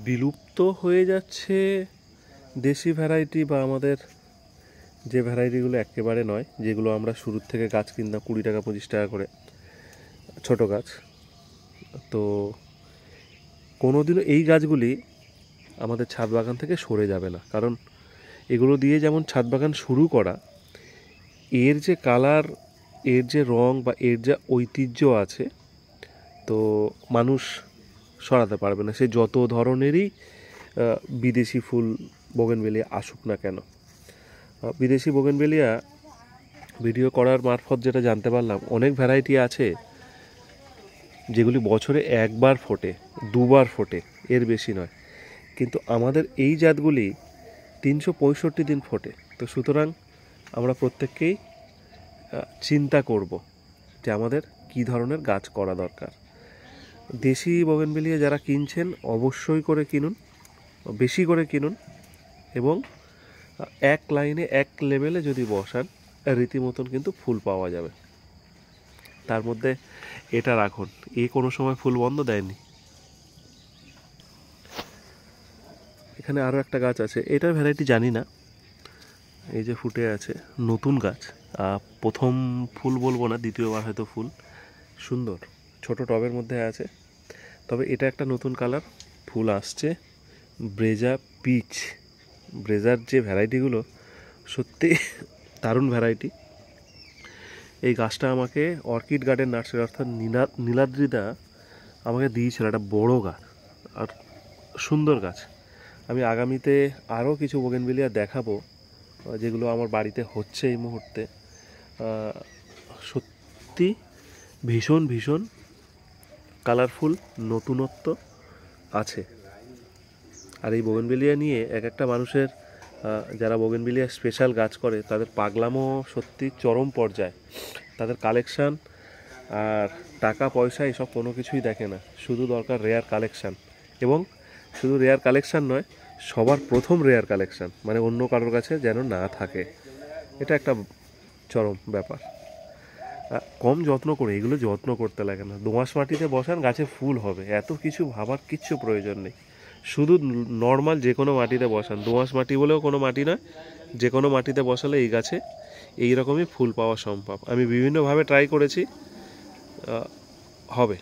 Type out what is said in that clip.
বিলুপ্ত হয়ে যাচ্ছে দেশি ভ্যারাইটি বা আমাদের যে ভ্যারাইটিগুলো একেবারে নয়, যেগুলো আমরা শুরুর থেকে গাছ কিনতাম 20 টাকা 25 টাকা করে ছোট গাছ, তো কোনোদিনও এই গাছগুলি আমাদের ছাদ বাগান থেকে সরে যাবে না। কারণ এগুলো দিয়ে যেমন ছাদ বাগান শুরু করা, এর যে কালার, এর যে রং বা এর যে ঐতিহ্য আছে, তো মানুষ সরাতে পারবে না। সে যত ধরনেরই বিদেশি ফুল বোগেনভেলিয়া আসুক না কেন। বিদেশি বোগেনভেলিয়া ভিডিও করার মারফত যেটা জানতে পারলাম, অনেক ভ্যারাইটি আছে যেগুলি বছরে একবার ফোটে, দুবার ফোটে, এর বেশি নয়। কিন্তু আমাদের এই জাতগুলি 365 দিন ফোটে। তো সুতরাং আমরা প্রত্যেককেই চিন্তা করব যে আমাদের কী ধরনের গাছ করা দরকার। দেশি বোগেনভেলিয়া যারা কিনছেন অবশ্যই করে কিনুন, বেশি করে কিনুন, এবং এক লাইনে এক লেভেলে যদি বসান রীতিমতন কিন্তু ফুল পাওয়া যাবে। তার মধ্যে এটা রাখুন, এ কোনো সময় ফুল বন্ধ দেয়নি। এখানে আরও একটা গাছ আছে, এটার ভ্যারাইটি জানি না, এই যে ফুটে আছে, নতুন গাছ, প্রথম ফুল বলবো না, দ্বিতীয়বার হয়তো ফুল, সুন্দর ছোট টবের মধ্যে আছে। তবে এটা একটা নতুন কালার, ফুল আসছে, ব্রেজা পিচ। ব্রেজার যে ভ্যারাইটিগুলো সত্যি দারুণ ভ্যারাইটি। এই গাছটা আমাকে অর্কিড গার্ডেন নার্সারি অর্থাৎ নীলাদ্রিদা আমাকে দিয়েছিল, একটা বড় গাছ আর সুন্দর গাছ। আমি আগামীতে আরও কিছু বোগেনভেলিয়া দেখাবো যেগুলো আমার বাড়িতে হচ্ছে এই মুহূর্তে। সত্যি ভীষণ ভীষণ কালারফুল, নতুনত্ব আছে। আর এই বোগেনভেলিয়া নিয়ে এক একটা মানুষের, যারা বোগেনভেলিয়া স্পেশাল গাছ করে, তাদের পাগলামো সত্যি চরম পর্যায়ে। তাদের কালেকশান আর টাকা পয়সা এসব কোনো কিছুই দেখে না, শুধু দরকার রেয়ার কালেকশান। এবং শুধু রেয়ার কালেকশান নয়, সবার প্রথম রেয়ার কালেকশান, মানে অন্য কারোর কাছে যেন না থাকে। এটা একটা চরম ব্যাপার। কম যত্ন করে, এগুলো যত্ন করতে লাগে না। দোআঁশ মাটিতে বসান, গাছে ফুল হবে, এত কিছু ভাবার কিচ্ছু প্রয়োজন নেই। শুধু নর্মাল যে কোনো মাটিতে বসান, দোআঁশ মাটি বলেও কোনো মাটি নয়, যে কোনো মাটিতে বসালে এই গাছে এই রকমই ফুল পাওয়া সম্ভব। আমি বিভিন্নভাবে ট্রাই করেছি, হবে।